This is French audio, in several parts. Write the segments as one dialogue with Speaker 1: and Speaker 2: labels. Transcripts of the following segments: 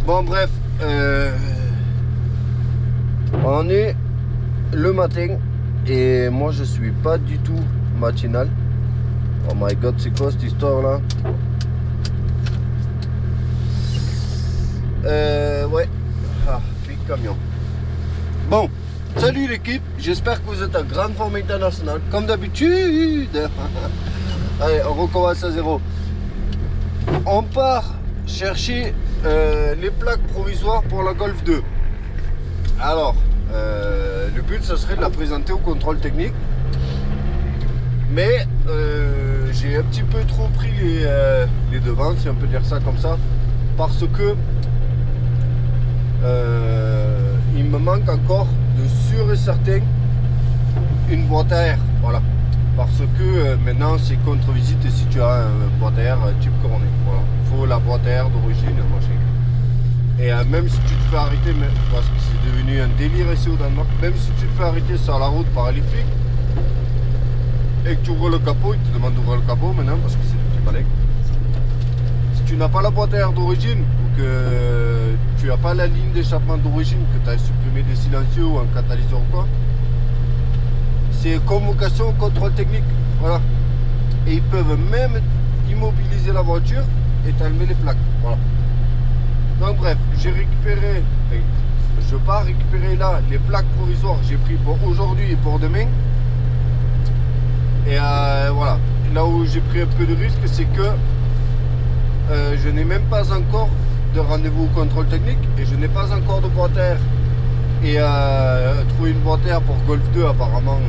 Speaker 1: Bon bref, on est le matin et moi je suis pas du tout matinal. Oh my god, c'est quoi cette histoire là? Ouais, flic camion. Bon, salut l'équipe, j'espère que vous êtes en grande forme internationale, comme d'habitude. Allez, on recommence à zéro. On part chercher les plaques provisoires pour la Golf 2. Alors, le but, ce serait de la présenter au contrôle technique. Mais j'ai un petit peu trop pris les devants, si on peut dire ça comme ça, parce que il me manque encore de sûr et certain une boîte à air. Voilà. Parce que maintenant c'est contre-visite si tu as une boîte à air type cornet. Voilà. Il faut la boîte à air d'origine, machin. Et même si tu te fais arrêter, parce que c'est devenu un délire ici au Danemark, même si tu te fais arrêter sur la route par les flics et que tu ouvres le capot, ils te demandent d'ouvrir le capot maintenant parce que c'est des petits balais. Si tu n'as pas la boîte à air d'origine ou que tu n'as pas la ligne d'échappement d'origine, que tu as supprimé des silencieux ou un catalyseur ou quoi, c'est convocation au contrôle technique. Voilà. Et ils peuvent même immobiliser la voiture et t'enlever les plaques. Voilà. Donc bref, j'ai récupéré, je pars récupérer là les plaques provisoires que j'ai pris pour aujourd'hui et pour demain. Et voilà, là où j'ai pris un peu de risque, c'est que je n'ai même pas encore de rendez-vous au contrôle technique et je n'ai pas encore de boîte à air. Et trouver une boîte à air pour Golf 2 apparemment,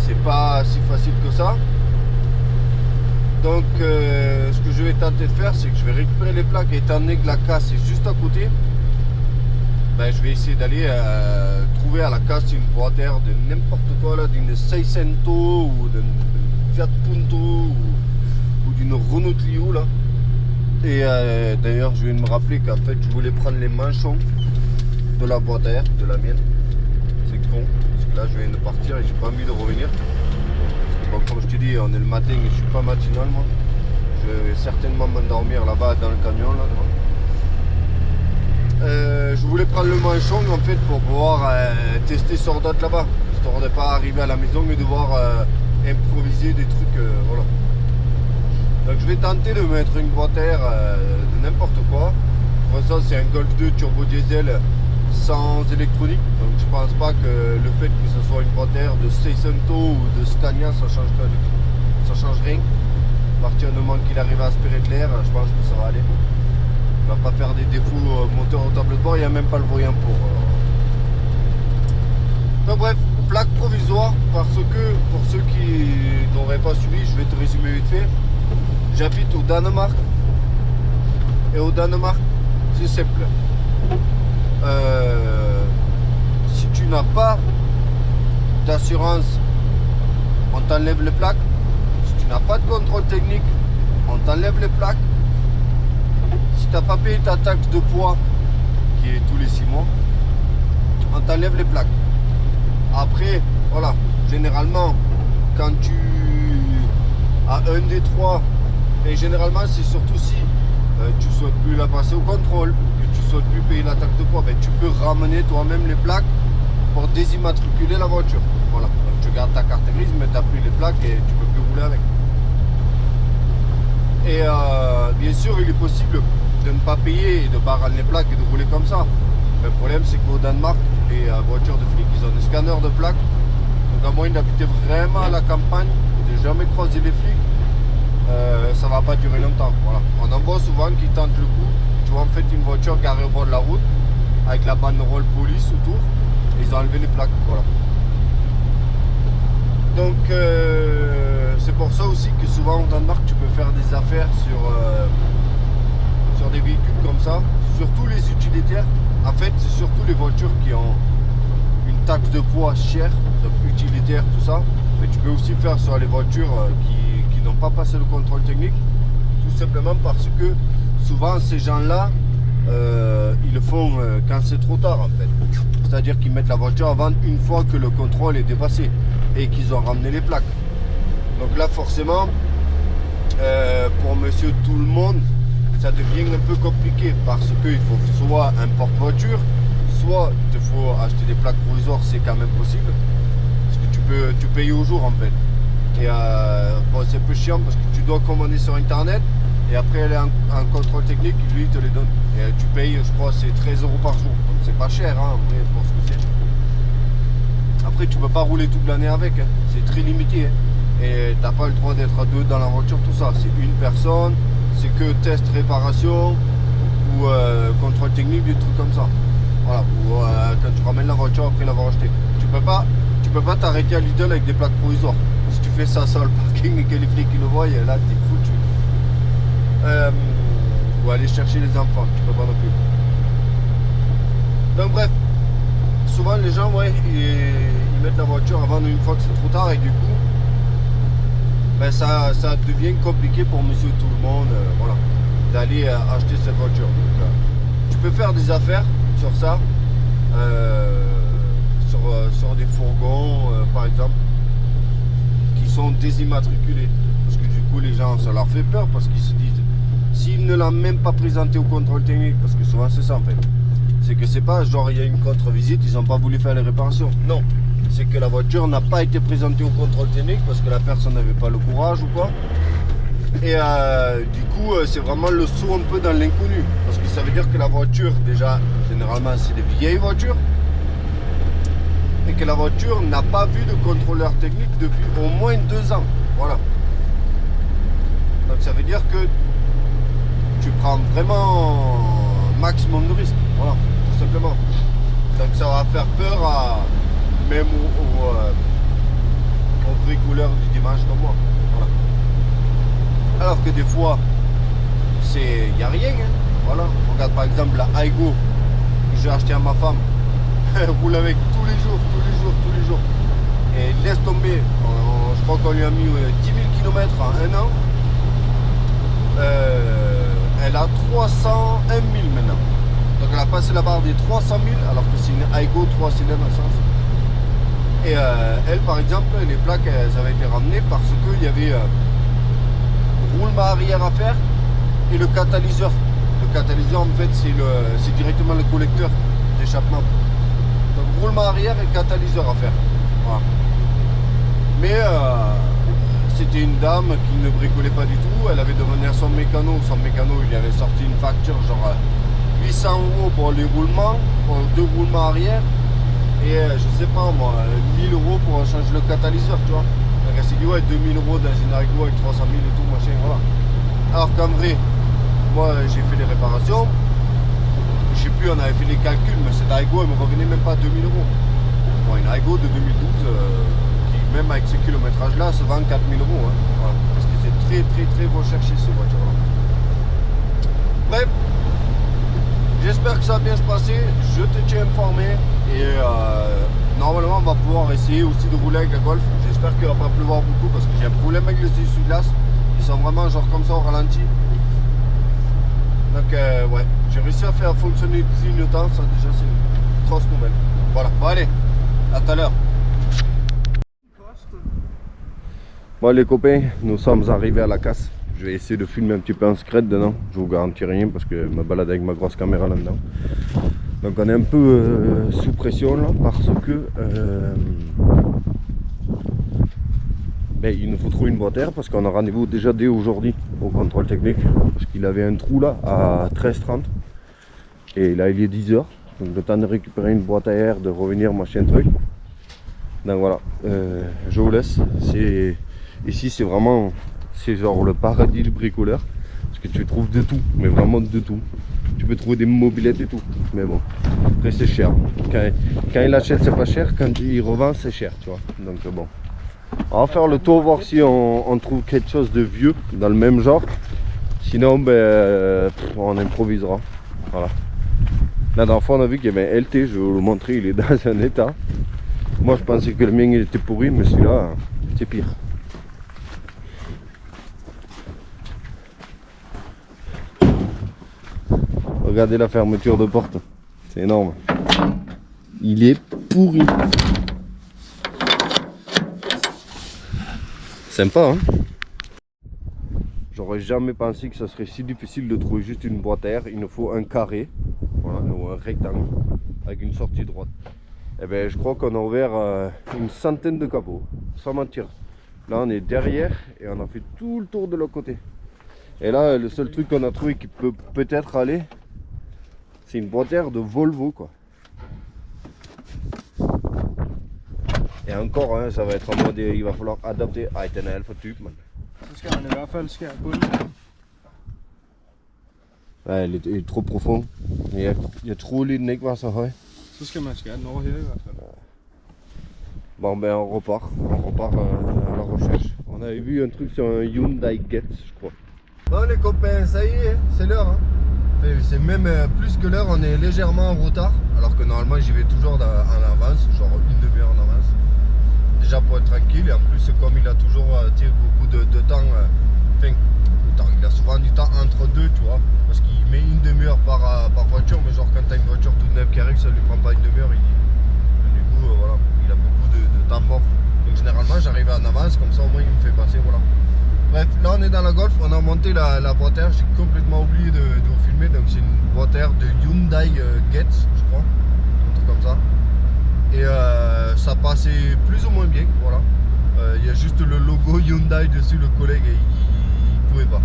Speaker 1: c'est pas si facile que ça. Donc ce que je vais tenter de faire, c'est que je vais récupérer les plaques, étant donné que la casse est juste à côté. Je vais essayer d'aller trouver à la casse une boîte à air de n'importe quoi là, d'une 600 ou d'une Fiat Punto ou d'une Renault Clio là. Et d'ailleurs je viens de me rappeler qu'en fait je voulais prendre les manchons de la boîte à air, de la mienne. C'est con, parce que là je viens de partir et j'ai pas envie de revenir. Bon, comme je te dis, on est le matin et je suis pas matinal moi. Je vais certainement m'endormir là-bas dans le camion là. Je voulais prendre le manchon en fait pour pouvoir tester sur d'autres là-bas. Histoire de pas arriver à la maison et devoir improviser des trucs. Voilà. Donc je vais tenter de mettre une boîte à air de n'importe quoi. Pour ça c'est un Golf 2 turbo diesel sans électronique, donc je pense pas que le fait que ce soit une boîte à air de Seisento ou de Scania ça change rien. À partir du moment qu'il arrive à aspirer de l'air, je pense que ça va aller. Il va pas faire des défauts moteur au tableau de bord, il n'y a même pas le voyant pour. Donc bref, plaque provisoire, parce que pour ceux qui n'auraient pas suivi, je vais te résumer vite fait. J'habite au Danemark et au Danemark c'est simple. Si tu n'as pas d'assurance, on t'enlève les plaques. Si tu n'as pas de contrôle technique, on t'enlève les plaques. Si tu n'as pas payé ta taxe de poids, qui est tous les 6 mois, on t'enlève les plaques. Après, voilà, généralement, quand tu as un des trois, et généralement c'est surtout si tu ne souhaites plus la passer au contrôle, que tu ne souhaites plus payer la taxe de poids, tu peux ramener toi-même les plaques pour désimmatriculer la voiture. Voilà, donc tu gardes ta carte grise, mais tu n'as plus les plaques et tu peux plus rouler avec. Et bien sûr, il est possible de ne pas payer et de ne pas rendre les plaques et de rouler comme ça. Mais le problème, c'est qu'au Danemark, les voitures de flics, ils ont des scanners de plaques. Donc à moins d'habiter vraiment à la campagne, de jamais croiser les flics, ça va pas durer longtemps. Voilà. On en voit souvent qui tentent le coup. Tu vois en fait une voiture garée au bord de la route avec la banderole police autour et ils ont enlevé les plaques. Voilà. Donc c'est pour ça aussi que souvent au Danemark tu peux faire des affaires sur des véhicules comme ça, surtout les utilitaires. En fait c'est surtout les voitures qui ont une taxe de poids chère, donc utilitaire tout ça, mais tu peux aussi faire sur les voitures qui n'ont pas passé le contrôle technique, tout simplement parce que souvent ces gens là ils le font quand c'est trop tard en fait, c'est à dire qu'ils mettent la voiture à vendre une fois que le contrôle est dépassé et qu'ils ont ramené les plaques. Donc là forcément pour monsieur tout le monde ça devient un peu compliqué parce qu'il faut soit un porte-voiture, soit il te faut acheter des plaques provisoires, c'est quand même possible. Parce que tu payes au jour en fait. Et bon, c'est un peu chiant parce que tu dois commander sur internet et après aller en contrôle technique, lui il te les donne. Et tu payes, je crois, c'est 13 € par jour. Donc c'est pas cher hein, en vrai, pour ce que c'est. Après, tu peux pas rouler toute l'année avec, hein. C'est très limité. Hein. Et t'as pas le droit d'être à deux dans la voiture, tout ça. C'est une personne, c'est que test, réparation ou contrôle technique, des trucs comme ça. Voilà. Ou quand tu ramènes la voiture après l'avoir achetée. Tu peux pas t'arrêter à Lidl avec des plaques provisoires. Si tu fais ça sur le parking et que les flics qui le voient, là t'es foutu. Ou aller chercher les enfants, tu peux pas non plus. Donc bref, souvent les gens ils mettent la voiture avant une fois que c'est trop tard et du coup ben ça devient compliqué pour monsieur tout le monde voilà, d'aller acheter cette voiture. Donc, tu peux faire des affaires sur ça, sur des fourgons par exemple qui sont désimmatriculés parce que du coup les gens ça leur fait peur parce qu'ils se disent s'ils ne l'ont même pas présenté au contrôle technique, parce que souvent c'est ça en fait, c'est que c'est pas genre il y a une contre-visite, ils n'ont pas voulu faire les réparations, non, c'est que la voiture n'a pas été présentée au contrôle technique parce que la personne n'avait pas le courage ou quoi, et du coup c'est vraiment le saut un peu dans l'inconnu, parce que ça veut dire que la voiture déjà, généralement c'est des vieilles voitures, et que la voiture n'a pas vu de contrôleur technique depuis au moins 2 ans, voilà. Donc ça veut dire que tu prends vraiment maximum de risques, voilà, tout simplement. Donc ça va faire peur même aux bricoleurs du dimanche comme moi, voilà. Alors que des fois, il n'y a rien, hein. Voilà. Regarde par exemple la Aygo que j'ai acheté à ma femme, elle roule avec tous les jours. Et laisse tomber, je crois qu'on lui a mis 10 000 km en 1 an. Elle a 301 000 maintenant. Donc elle a passé la barre des 300 000 alors que c'est une Aygo 3 cylindres essence. Et elle par exemple, les plaques elles avaient été ramenées parce qu'il y avait roulement arrière à faire et le catalyseur. Le catalyseur en fait c'est directement le collecteur d'échappement. Donc roulement arrière et catalyseur à faire. Voilà. Mais c'était une dame qui ne bricolait pas du tout, elle avait demandé à son mécano il lui avait sorti une facture genre 800 € pour les roulements, pour 2 roulements arrière et je sais pas moi, 1000 € pour changer le catalyseur, tu vois. Donc elle s'est dit ouais 2000 € dans une Aygo avec 300 000 et tout machin, voilà. Alors qu'en vrai, moi j'ai fait les réparations, je sais plus, on avait fait les calculs, mais cette Aygo elle me revenait même pas 2000 €. Bon, une Aygo de 2012 même avec ce kilométrage là se vend 4000 €, hein. Voilà. Parce que c'est très recherché ces voitures là. Bref, j'espère que ça va bien se passer, je te tiens informé et normalement on va pouvoir essayer aussi de rouler avec la Golf. J'espère qu'il ne va pas pleuvoir beaucoup parce que j'ai un problème avec les essuie-glaces, ils sont vraiment genre comme ça au ralenti. Donc ouais, j'ai réussi à faire fonctionner le clignotant, ça déjà c'est une grosse nouvelle. Voilà, bon allez, à tout à l'heure. Bon les copains, nous sommes arrivés à la casse. Je vais essayer de filmer un petit peu en secret dedans. Je vous garantis rien parce que je me balade avec ma grosse caméra là-dedans. Donc on est un peu sous pression là parce que il nous faut trouver une boîte à air parce qu'on a rendez-vous déjà dès aujourd'hui au contrôle technique. Parce qu'il avait un trou là à 13h30 et là il est 10h. Donc le temps de récupérer une boîte à air, de revenir machin truc. Donc voilà, je vous laisse. Ici c'est vraiment, c'est genre le paradis du bricoleur. Parce que tu trouves de tout, mais vraiment de tout. Tu peux trouver des mobilettes et tout. Mais bon, après c'est cher. Quand il achète c'est pas cher, quand il revend c'est cher, tu vois. Donc bon. On va faire le tour, voir si on trouve quelque chose de vieux dans le même genre. Sinon on improvisera. Voilà. La dernière fois on a vu qu'il y avait un LT, je vais vous le montrer, il est dans un état. Moi je pensais que le mien il était pourri, mais celui-là c'est pire. Regardez la fermeture de porte, c'est énorme. Il est pourri. Sympa hein. Je J'aurais jamais pensé que ça serait si difficile de trouver juste une boîte à air. Il nous faut un carré, voilà, ou un rectangle avec une sortie droite. Et bien je crois qu'on a ouvert une centaine de capots, sans mentir. Là on est derrière et on a fait tout le tour de l'autre côté. Et là le seul truc qu'on a trouvé qui peut peut-être aller, c'est une boîte à air de Volvo quoi. Et encore, hein, ça va être en mode, il va falloir adapter. Ej, den er alt for dyb, man.
Speaker 2: Så skal man i hvert fald skære bunden.
Speaker 1: Ja, lidt trop profond. Jeg troede lige, den ikke var så høj.
Speaker 2: Så skal man skære den over her i hvert fald.
Speaker 1: Bon, ben on repart à la recherche. On avait vu un truc sur un Hyundai Getz, je crois. Bon les copains, ça y est, c'est l'heure. Hein. C'est même plus que l'heure, on est légèrement en retard. Alors que normalement j'y vais toujours en avance, genre une demi-heure en avance. Déjà pour être tranquille, et en plus comme il a toujours beaucoup de temps, il a souvent du temps entre deux, tu vois, parce qu'il met une demi-heure par voiture, mais genre quand tu as une voiture toute neuve qui arrive, ça lui prend pas une demi-heure, du coup voilà, il a beaucoup de temps mort. Donc généralement j'arrive en avance, comme ça au moins il me fait passer, voilà. Bref, là on est dans la Golf, on a monté la boîte à air, j'ai complètement oublié de vous filmer, donc c'est une boîte à air de Hyundai Getz, je crois, un truc comme ça. Et ça passait plus ou moins bien, voilà. Il y a juste le logo Hyundai dessus, le collègue, et il pouvait pas.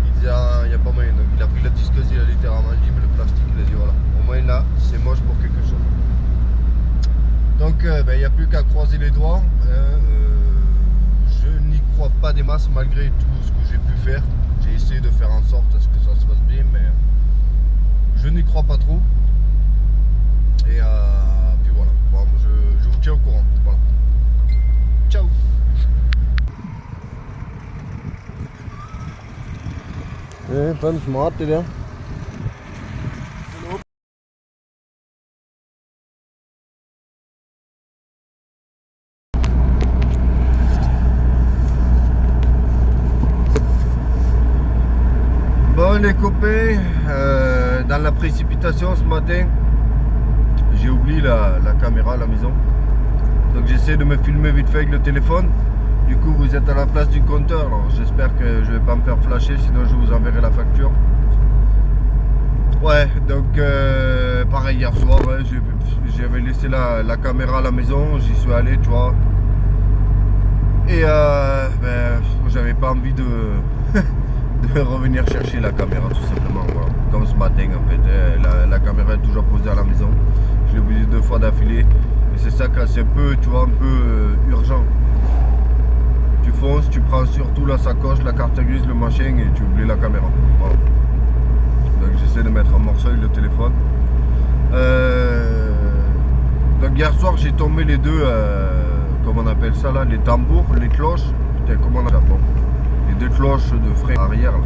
Speaker 1: Il disait ah, il n'y a pas moyen, donc il a pris la disqueuse, il a littéralement libre le plastique, il a dit voilà, au moins là c'est moche pour quelque chose. Donc il n'y a plus qu'à croiser les doigts. Je n'y crois pas des masses malgré tout ce que j'ai pu faire. J'ai essayé de faire en sorte à ce que ça se passe bien, mais je n'y crois pas trop. Et puis voilà, bon, je vous tiens au courant. Voilà. Ciao. Fandme smart det der. Bon les copains, dans la précipitation ce matin, j'ai oublié la caméra à la maison. Donc j'essaie de me filmer vite fait avec le téléphone. Du coup vous êtes à la place du compteur, alors j'espère que je vais pas me faire flasher, sinon je vous enverrai la facture. Ouais, donc pareil hier soir, ouais, j'avais laissé la caméra à la maison, j'y suis allé, tu vois. Et j'avais pas envie de revenir chercher la caméra tout simplement, voilà. Comme ce matin en fait, la caméra est toujours posée à la maison, je l'ai oublié 2 fois d'affilée, et c'est ça quand c'est un peu, tu vois, un peu urgent. Tu fonces, tu prends surtout la sacoche, la carte grise, le machin, et tu oublies la caméra, voilà. Donc j'essaie de mettre en morceau avec le téléphone. Donc hier soir j'ai tombé les deux, comment on appelle ça là, les tambours, les cloches, putain comment on appelle ça, les 2 cloches de frein arrière là.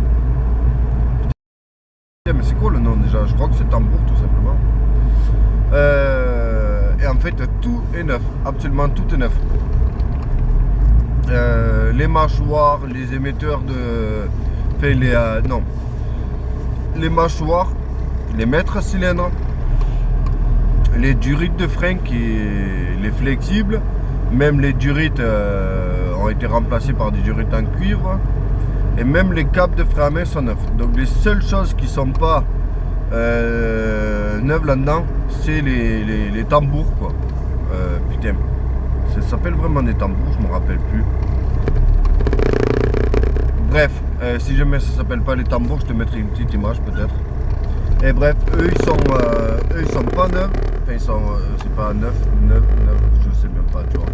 Speaker 1: Putain, mais c'est quoi le nom déjà? Je crois que c'est tambour tout simplement. Et en fait tout est neuf, absolument tout est neuf. Les mâchoires, les émetteurs de... Enfin, non. Les mâchoires, les maîtres cylindres, les durites de frein, les flexibles, même les durites ont été remplacées par des durites en cuivre, et même les câbles de frein à main sont neufs. Donc les seules choses qui sont pas neuves là-dedans, c'est les tambours quoi. Putain, ça s'appelle vraiment des tambours, je me rappelle plus. Bref, si jamais ça s'appelle pas les tambours, je te mettrai une petite image peut-être. Et bref, eux ils sont pas neufs. Enfin ils sont, c'est pas neuf, je sais même pas, tu vois.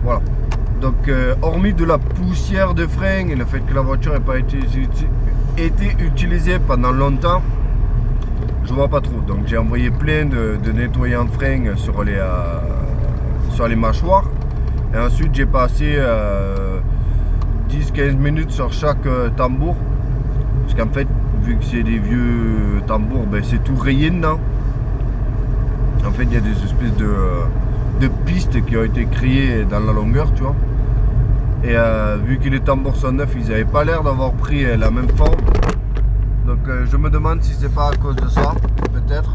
Speaker 1: Voilà. Donc hormis de la poussière de frein et le fait que la voiture n'ait pas été utilisée pendant longtemps, je vois pas trop. Donc j'ai envoyé plein de nettoyants de frein sur les mâchoires. Et ensuite j'ai passé 10-15 minutes sur chaque tambour. Parce qu'en fait, vu que c'est des vieux tambours, ben, c'est tout rayé dedans. En fait, il y a des espèces de pistes qui ont été créées dans la longueur, tu vois. Et vu que les tambours sont neufs, ils n'avaient pas l'air d'avoir pris la même forme. Donc je me demande si c'est pas à cause de ça, peut-être.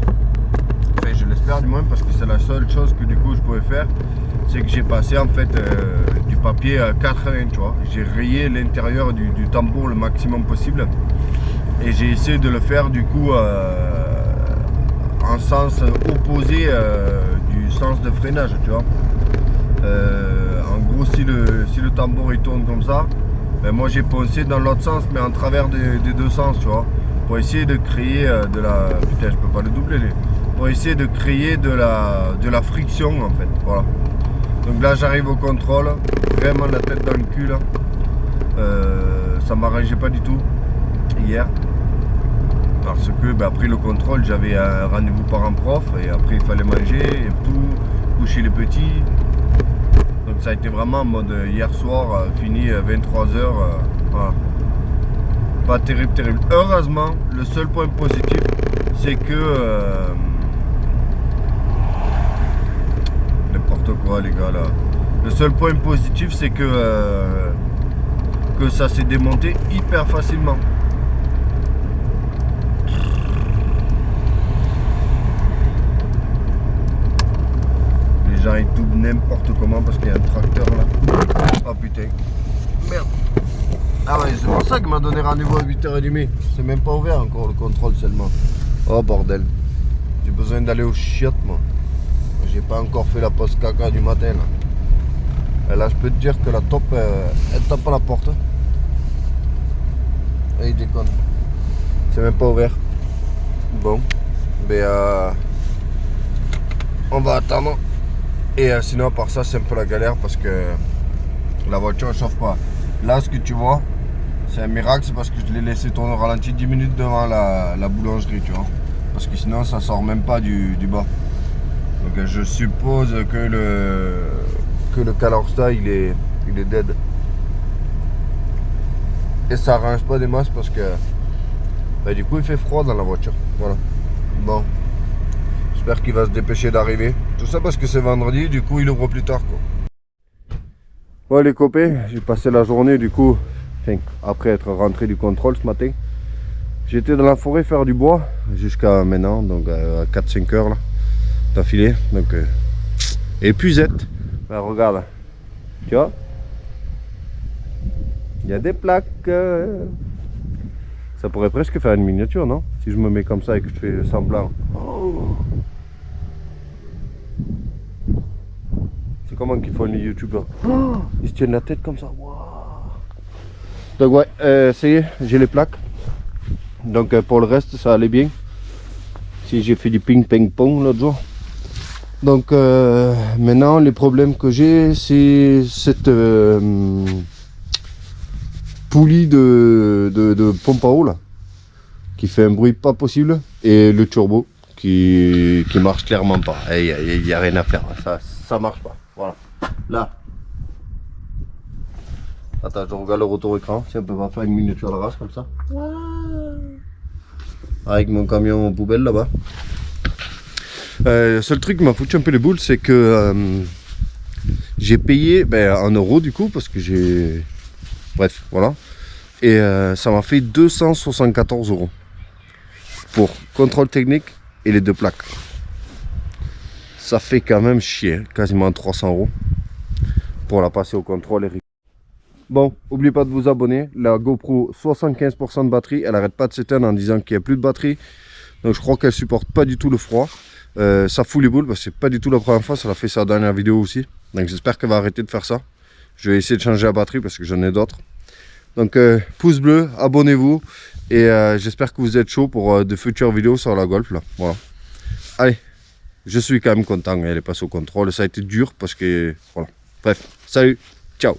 Speaker 1: enfin je l'espère du moins, parce que c'est la seule chose que du coup je pouvais faire, c'est que j'ai passé en fait du papier 4-1, tu vois. J'ai rayé l'intérieur du tambour le maximum possible et j'ai essayé de le faire du coup en sens opposé du sens de freinage, tu vois. En gros, si le tambour il tourne comme ça, ben moi j'ai poncé dans l'autre sens, mais en travers des deux sens, tu vois, pour essayer de créer de la... Putain, je peux pas le doubler, pour essayer de créer de la friction en fait, voilà. Donc là j'arrive au contrôle, vraiment la tête dans le cul là. Ça m'arrangeait pas du tout hier. Parce que ben, après le contrôle j'avais un rendez-vous parent-prof et après il fallait manger et tout, coucher les petits. Donc ça a été vraiment en mode hier soir, fini 23h, voilà. Pas terrible, terrible. Heureusement, le seul point positif c'est que n'importe quoi les gars là. Le seul point positif c'est que ça s'est démonté hyper facilement. Les gens ils doublent n'importe comment parce qu'il y a un tracteur là. Oh putain. Merde. Ah ouais, c'est pour ça qu'il m'a donné rendez-vous à 8h30. C'est même pas ouvert encore le contrôle seulement. Oh bordel. J'ai besoin d'aller aux chiottes moi. J'ai pas encore fait la pause caca du matin là. Et là je peux te dire que la top elle tape à la porte. Et il déconne. C'est même pas ouvert. Bon. Mais on va attendre. Et sinon à part ça c'est un peu la galère parce que la voiture ne chauffe pas. Là ce que tu vois c'est un miracle, c'est parce que je l'ai laissé tourner au ralenti 10 minutes devant la boulangerie, tu vois. Parce que sinon ça sort même pas du bas. Donc je suppose que le Calorsta il est dead. Et ça arrange pas des masses parce que bah, du coup il fait froid dans la voiture. Voilà. Bon. J'espère qu'il va se dépêcher d'arriver. Tout ça parce que c'est vendredi, du coup il ouvre plus tard quoi. Ouais les copains, j'ai passé la journée du coup, enfin, après être rentré du contrôle ce matin. J'étais dans la forêt faire du bois jusqu'à maintenant, donc à 4-5 heures là, d'affilée. Donc épuisette. Ben, regarde, tu vois, il y a des plaques. Ça pourrait presque faire une miniature, non? Si je me mets comme ça et que je fais semblant. Oh. C'est comment qu'ils font les youtubeurs? Oh, ils se tiennent la tête comme ça. Wow. Donc ouais, ça y est, j'ai les plaques. Donc pour le reste, ça allait bien. Si j'ai fait du ping-pong l'autre jour. Donc maintenant, les problèmes que j'ai, c'est cette poulie de pompe à eau là, qui fait un bruit pas possible, et le turbo qui marche clairement pas. Il n'y a rien à faire, ça marche pas. Voilà. Là. Attends, je regarde le retour écran, si on peut pas faire une miniature de race comme ça. Avec mon camion en poubelle là-bas. Le seul truc qui m'a foutu un peu les boules, c'est que j'ai payé en euros du coup, parce que j'ai... Bref, voilà. Et ça m'a fait 274 € pour contrôle technique et les deux plaques. Ça fait quand même chier, quasiment 300 € pour la passer au contrôle. Bon, n'oubliez pas de vous abonner. La GoPro 75% de batterie, elle arrête pas de s'éteindre en disant qu'il n'y a plus de batterie. Donc je crois qu'elle supporte pas du tout le froid. Ça fout les boules parce que c'est pas du tout la première fois, ça l'a fait sa dernière vidéo aussi. Donc j'espère qu'elle va arrêter de faire ça. Je vais essayer de changer la batterie parce que j'en ai d'autres. Donc pouce bleu, abonnez-vous et j'espère que vous êtes chaud pour de futures vidéos sur la Golf là. Voilà. Allez, je suis quand même content, elle est passée au contrôle. Ça a été dur parce que voilà. Bref, salut, ciao.